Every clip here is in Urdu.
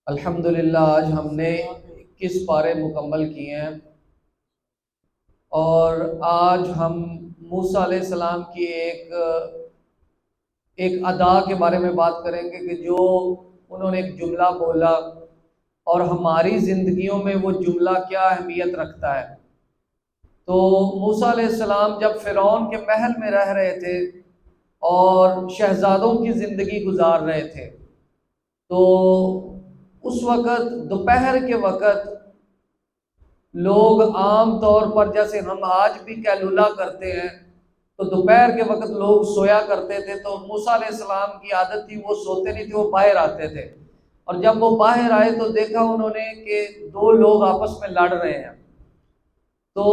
الحمدللہ آج ہم نے 21 پارے مکمل کیے ہیں، اور آج ہم موسیٰ علیہ السلام کی ایک ادا کے بارے میں بات کریں گے کہ جو انہوں نے ایک جملہ بولا اور ہماری زندگیوں میں وہ جملہ کیا اہمیت رکھتا ہے۔ تو موسیٰ علیہ السلام جب فرعون کے محل میں رہ رہے تھے اور شہزادوں کی زندگی گزار رہے تھے، تو اس وقت دوپہر کے وقت لوگ عام طور پر جیسے ہم آج بھی کیلولا کرتے ہیں، تو دوپہر کے وقت لوگ سویا کرتے تھے۔ تو موسیٰ علیہ السلام کی عادت تھی، وہ سوتے نہیں تھے، وہ باہر آتے تھے، اور جب وہ باہر آئے تو دیکھا انہوں نے کہ دو لوگ آپس میں لڑ رہے ہیں۔ تو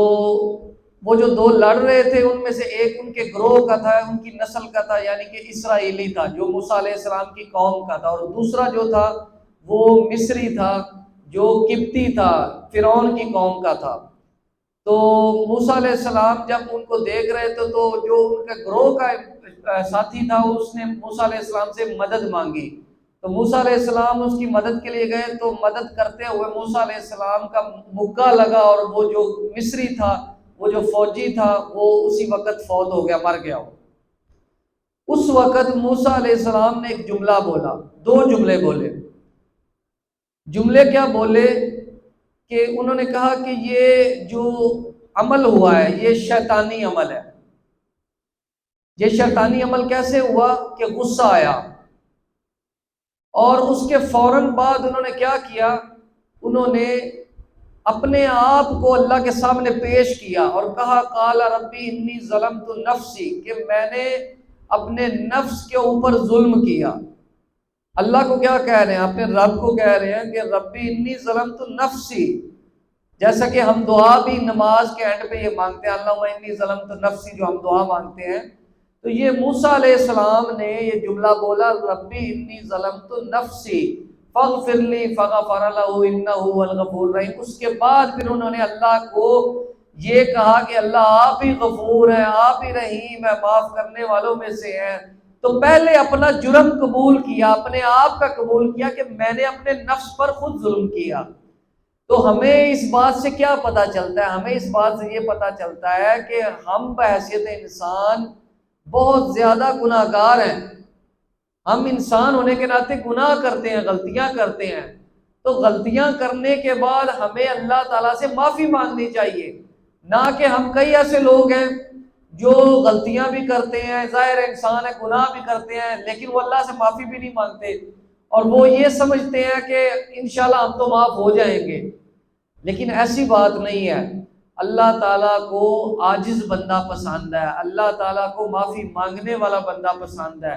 وہ جو دو لڑ رہے تھے ان میں سے ایک ان کے گروہ کا تھا، ان کی نسل کا تھا، یعنی کہ اسرائیلی تھا جو موسیٰ علیہ السلام کی قوم کا تھا، اور دوسرا جو تھا وہ مصری تھا جو قبطی تھا، فرعون کی قوم کا تھا۔ تو موسیٰ علیہ السلام جب ان کو دیکھ رہے تھے تو جو ان کے گروہ کا ساتھی تھا اس نے موسیٰ علیہ السلام سے مدد مانگی۔ تو موسیٰ علیہ السلام اس کی مدد کے لیے گئے، تو مدد کرتے ہوئے موسیٰ علیہ السلام کا مکہ لگا، اور وہ جو مصری تھا، وہ جو فوجی تھا، وہ اسی وقت فوت ہو گیا، مر گیا۔ اس وقت موسیٰ علیہ السلام نے ایک جملہ بولا، دو جملے بولے۔ جملے کیا بولے کہ انہوں نے کہا کہ یہ جو عمل ہوا ہے یہ شیطانی عمل ہے۔ یہ شیطانی عمل کیسے ہوا کہ غصہ آیا، اور اس کے فوراً بعد انہوں نے کیا کیا، انہوں نے اپنے آپ کو اللہ کے سامنے پیش کیا اور کہا قال ربی انی ظلمت نفسی، کہ میں نے اپنے نفس کے اوپر ظلم کیا۔ اللہ کو کیا کہہ رہے ہیں؟ اپنے رب کو کہہ رہے ہیں کہ ربی انی ظلمت نفسی، جیسا کہ ہم دعا بھی نماز کے اینڈ پہ یہ مانگتے ہیں اللہم انی ظلمت نفسی، جو ہم دعا مانگتے ہیں۔ تو یہ موسیٰ علیہ السلام نے یہ جملہ بولا ربی انی ظلمت نفسی فاغفر لی فغفر لہ انہ هو الغفور الرحیم۔ اس کے بعد پھر انہوں نے اللہ کو یہ کہا کہ اللہ آپ ہی غفور ہیں، آپ ہی رحیم ہے، معاف کرنے والوں میں سے ہیں۔ تو پہلے اپنا جرم قبول کیا، اپنے آپ کا قبول کیا کہ میں نے اپنے نفس پر خود ظلم کیا۔ تو ہمیں اس بات سے کیا پتہ چلتا ہے؟ ہمیں اس بات سے یہ پتہ چلتا ہے کہ ہم بحیثیت انسان بہت زیادہ گناہ گار ہیں۔ ہم انسان ہونے کے ناطے گناہ کرتے ہیں، غلطیاں کرتے ہیں۔ تو غلطیاں کرنے کے بعد ہمیں اللہ تعالیٰ سے معافی مانگنی چاہیے، نہ کہ ہم کئی ایسے لوگ ہیں جو غلطیاں بھی کرتے ہیں، ظاہر انسان ہے، گناہ بھی کرتے ہیں، لیکن وہ اللہ سے معافی بھی نہیں مانگتے، اور وہ یہ سمجھتے ہیں کہ انشاءاللہ ہم تو معاف ہو جائیں گے۔ لیکن ایسی بات نہیں ہے۔ اللہ تعالیٰ کو عاجز بندہ پسند ہے، اللہ تعالیٰ کو معافی مانگنے والا بندہ پسند ہے،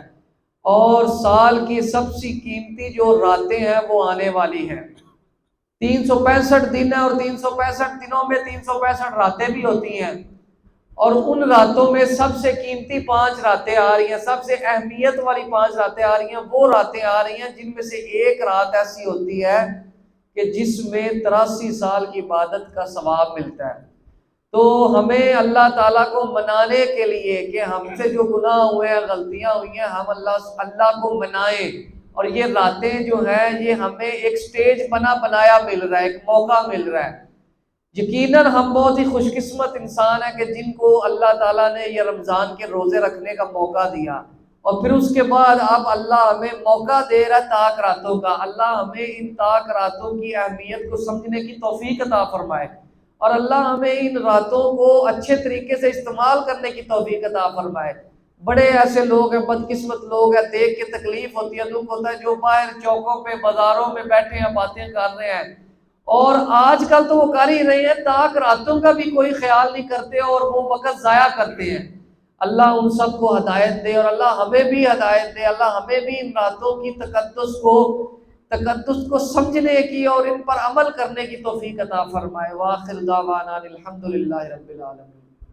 اور سال کی سب سے قیمتی جو راتیں ہیں وہ آنے والی ہیں۔ 365 دن ہے، اور 365 دنوں میں 365 راتیں بھی ہوتی ہیں، اور ان راتوں میں سب سے قیمتی 5 راتیں آ رہی ہیں، سب سے اہمیت والی 5 راتیں آ رہی ہیں۔ وہ راتیں آ رہی ہیں جن میں سے ایک رات ایسی ہوتی ہے کہ جس میں 83 سال کی عبادت کا ثواب ملتا ہے۔ تو ہمیں اللہ تعالیٰ کو منانے کے لیے کہ ہم سے جو گناہ ہوئے ہیں، غلطیاں ہوئی ہیں، ہم اللہ کو منائیں، اور یہ راتیں جو ہیں یہ ہمیں ایک سٹیج بنایا مل رہا ہے، ایک موقع مل رہا ہے۔ یقیناً ہم بہت ہی خوش قسمت انسان ہیں کہ جن کو اللہ تعالیٰ نے یہ رمضان کے روزے رکھنے کا موقع دیا، اور پھر اس کے بعد اب اللہ ہمیں موقع دے رہا ہے طاق راتوں کا۔ اللہ ہمیں ان طاق راتوں کی اہمیت کو سمجھنے کی توفیق عطا فرمائے، اور اللہ ہمیں ان راتوں کو اچھے طریقے سے استعمال کرنے کی توفیق عطا فرمائے۔ بڑے ایسے لوگ ہیں، بدقسمت لوگ ہیں، دیکھ کے تکلیف ہوتی ہے، دکھ ہوتا ہے، جو باہر چوکوں پہ بازاروں میں بیٹھے ہیں، باتیں کر رہے ہیں، اور آج کل تو وہ کر ہی رہے ہیں، طاق راتوں کا بھی کوئی خیال نہیں کرتے اور وہ وقت ضائع کرتے ہیں۔ اللہ ان سب کو ہدایت دے، اور اللہ ہمیں بھی ہدایت دے، اللہ ہمیں بھی ان راتوں کی تقدس کو سمجھنے کی اور ان پر عمل کرنے کی توفیق عطا فرمائے۔ وآخر دعوانا الحمدللہ رب العالمین۔